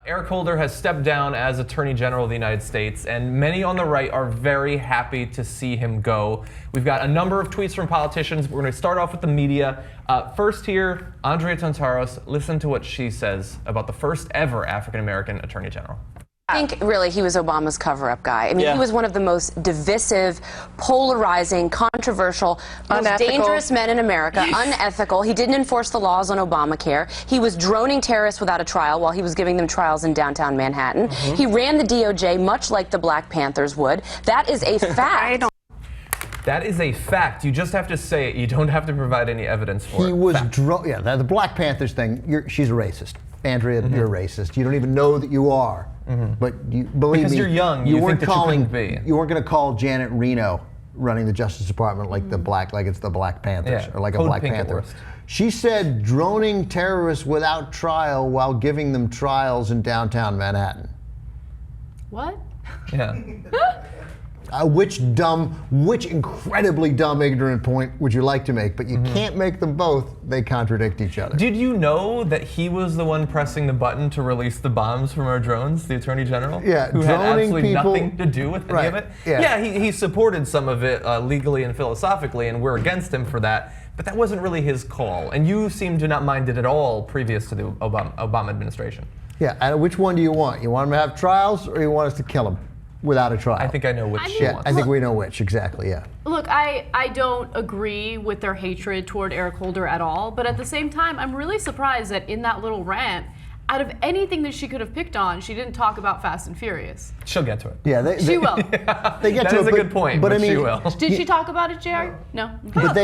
Eric Holder has stepped down as Attorney General of the United States, and many on the right are very happy to see him go. We've got a number of tweets from politicians. We're going to start off with the media. First here, Andrea Tontaros. Listen to what she says about the first ever African-American Attorney General. I think really he was Obama's cover-up guy. I mean, he was one of the most divisive, polarizing, controversial, most dangerous men in America, unethical. He didn't enforce the laws on Obamacare. He was droning terrorists without a trial while he was giving them trials in downtown Manhattan. He ran the DOJ much like the Black Panthers would. That is a fact. That is a fact. You just have to say it. You don't have to provide any evidence for it. He was the Black Panthers thing, she's a racist. Andrea, you're a racist. You don't even know that you are. But you believe because me, you're young, you weren't going to call Janet Reno running the Justice Department like it's the Black Panthers or like a Black Panther. She said droning terrorists without trial while giving them trials in downtown What? Yeah. Which incredibly dumb, ignorant point would you like to make? But you can't make them both. They contradict each other. Did you know that he was the one pressing the button to release the bombs from our drones, the Attorney General? Yeah, who had absolutely people, nothing to do with any of it? Yeah, he supported some of it legally and philosophically, and we're against him for that. But that wasn't really his call. And you seem to not mind it at all previous to the Obama administration. Yeah, and which one do you want? You want him to have trials, or you want us to kill him without a trial? I think I know which. I think we know which, exactly, yeah. Look, I don't agree with their hatred toward Eric Holder at all, but at the same time, I'm really surprised that in that little rant, out of anything that she could have picked on, she didn't talk about Fast and Furious. She'll get to it. Yeah, she will. They get that to is it, a good point, but I mean, she will. Did she talk about it, JR? No. But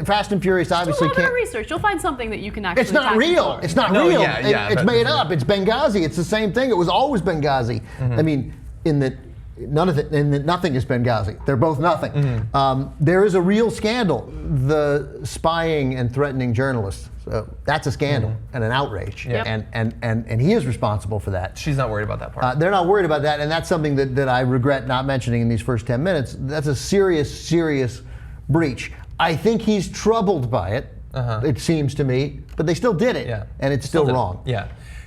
Fast and Furious obviously can't. Do a little bit of research. You'll find something that you can actually. It's not real. It's not real. It's made up. It's Benghazi. It's the same thing. It was always Benghazi. I mean, nothing is Benghazi. They're both nothing. There is a real scandal, the spying and threatening journalists. So that's a scandal and an outrage. Yep. And he is responsible for that. She's not worried about that part. They're not worried about that, and that's something that I regret not mentioning in these first 10 minutes. That's a serious breach. I think he's troubled by it, it seems to me, but they still did it, and it's still wrong.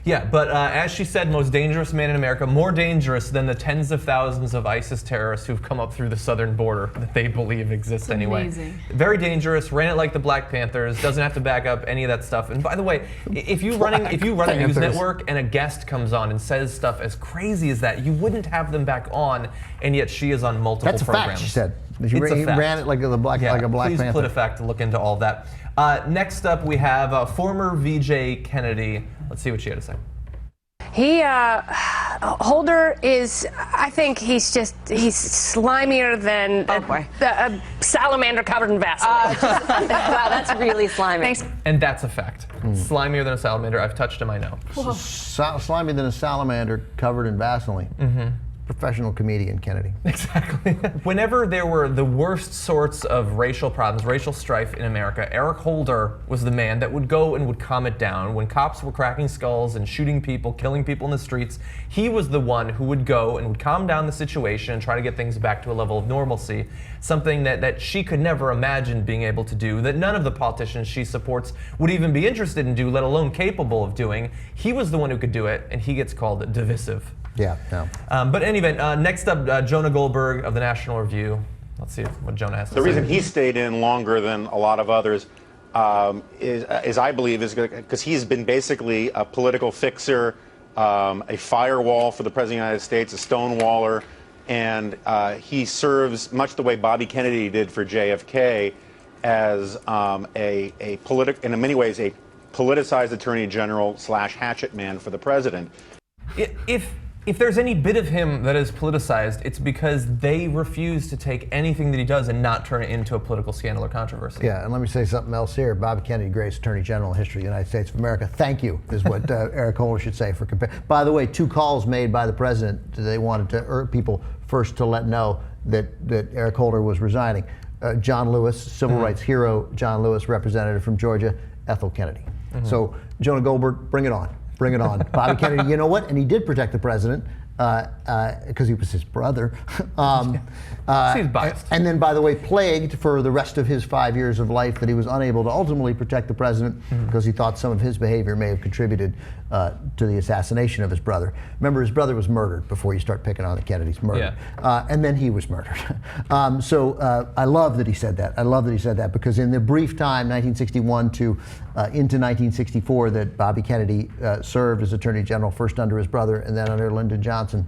Yeah, but as she said, most dangerous man in America, more dangerous than the tens of thousands of ISIS terrorists who've come up through the southern border that they believe exists anyway. Amazing. Very dangerous, ran it like the Black Panthers, doesn't have to back up any of that stuff. And by the way, if you run a news network and a guest comes on and says stuff as crazy as that, you wouldn't have them back on, and yet she is on multiple programs. programs. That's a fact, she said. He ran it like a Black Panther. Please put a fact to look into all that. Next up, we have former VJ Kennedy. Let's see what she had to say. Holder is, I think he's slimier than a salamander covered in Vaseline. Wow, that's really slimy. Thanks. And that's a fact. Slimier than a salamander. I've touched him, I know. Slimier than a salamander covered in Vaseline. Professional comedian, Kennedy. Exactly. Whenever there were the worst sorts of racial problems, racial strife in America, Eric Holder was the man that would go and would calm it down. When cops were cracking skulls and shooting people, killing people in the streets, he was the one who would go and would calm down the situation and try to get things back to a level of normalcy, something that she could never imagine being able to do, that none of the politicians she supports would even be interested in do, let alone capable of doing. He was the one who could do it, and he gets called divisive. Yeah, no. But in any event, next up, Jonah Goldberg of the National Review. Let's see what Jonah has to say. The reason he stayed in longer than a lot of others is I believe, is because he's been basically a political fixer, a firewall for the President of the United States, a stonewaller, and he serves much the way Bobby Kennedy did for JFK as in many ways, a politicized attorney general / hatchet man for the president. If there's any bit of him that is politicized, it's because they refuse to take anything that he does and not turn it into a political scandal or controversy. Yeah, and let me say something else here. Bobby Kennedy, greatest attorney general in history of the United States of America. Thank you, is what Eric Holder should say for By the way, 2 calls made by the president. They wanted to urge people first to let know that Eric Holder was resigning. John Lewis, civil rights hero, John Lewis, representative from Georgia, Ethel Kennedy. So, Jonah Goldberg, bring it on. Bring it on. Bobby Kennedy, you know what? And he did protect the president. because he was his brother. Seems biased. And then, by the way, plagued for the rest of his 5 years of life that he was unable to ultimately protect the president because he thought some of his behavior may have contributed to the assassination of his brother. Remember, his brother was murdered before you start picking on the Kennedys. Murdered. Yeah. And then he was murdered. So I love that he said that. I love that he said that because in the brief time, 1961 to into 1964, that Bobby Kennedy served as Attorney General, first under his brother and then under Lyndon Johnson,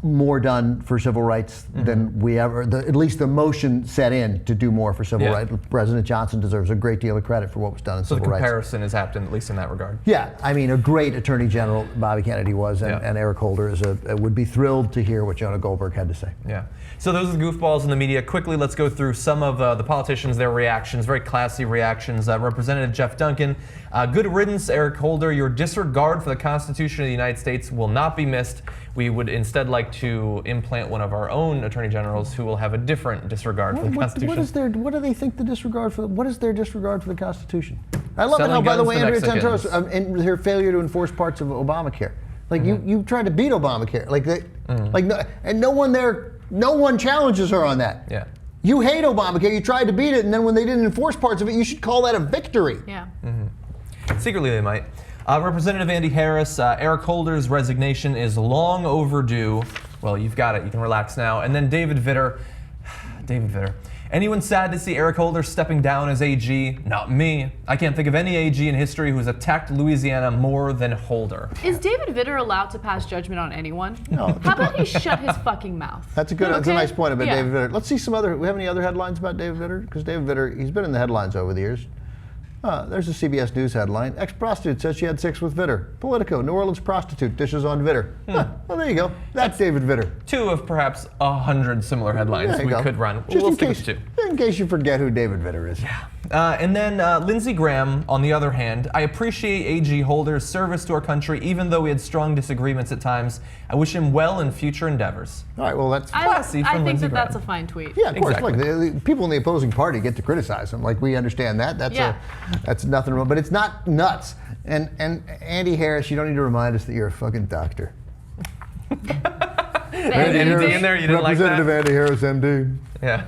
more done for civil rights than we ever, at least the motion set in to do more for civil rights. President Johnson deserves a great deal of credit for what was done in civil rights. So the comparison is apt, at least in that regard. Yeah, I mean, a great Attorney General Bobby Kennedy was, and Eric Holder would be thrilled to hear what Jonah Goldberg had to say. Yeah. So those are the goofballs in the media. Quickly, let's go through some of the politicians, their reactions, very classy reactions. Representative Jeff Duncan, good riddance, Eric Holder. Your disregard for the Constitution of the United States will not be missed. We would instead like to implant one of our own attorney generals who will have a different disregard for the Constitution. What do they think the disregard for? What is their disregard for the Constitution? I love it how, Selling by the guns way, to Andrea Mexicans. Tantos, in her failure to enforce parts of Obamacare, like you tried to beat Obamacare, no one challenges her on that. Yeah. You hate Obamacare, you tried to beat it, and then when they didn't enforce parts of it, you should call that a victory. Yeah. Secretly, they might. Representative Andy Harris, Eric Holder's resignation is long overdue. Well, you've got it. You can relax now. And then David Vitter. David Vitter. Anyone sad to see Eric Holder stepping down as AG? Not me. I can't think of any AG in history who's attacked Louisiana more than Holder. Is David Vitter allowed to pass judgment on anyone? No. How about he shut his fucking mouth? That's a nice point about Yeah. David Vitter. Let's see we have any other headlines about David Vitter? Because David Vitter, he's been in the headlines over the years. There's a CBS News headline. Ex-prostitute says she had sex with Vitter. Politico, New Orleans prostitute dishes on Vitter. Well, there you go. That's David Vitter. Two of perhaps 100 similar headlines we could run. Just we'll stick with two. In case you forget who David Vitter is. Yeah. And then Lindsey Graham, on the other hand, I appreciate AG Holder's service to our country, even though we had strong disagreements at times. I wish him well in future endeavors. All right, well, that's classy I from think Lindsey that Graham. that's a fine tweet. Yeah, of course. Exactly. Look, the people in the opposing party get to criticize him. Like, we understand that. That's nothing wrong. But it's not nuts. And Andy Harris, you don't need to remind us that you're a fucking doctor. MD in there, you didn't like that? Representative Andy Harris, MD. Yeah.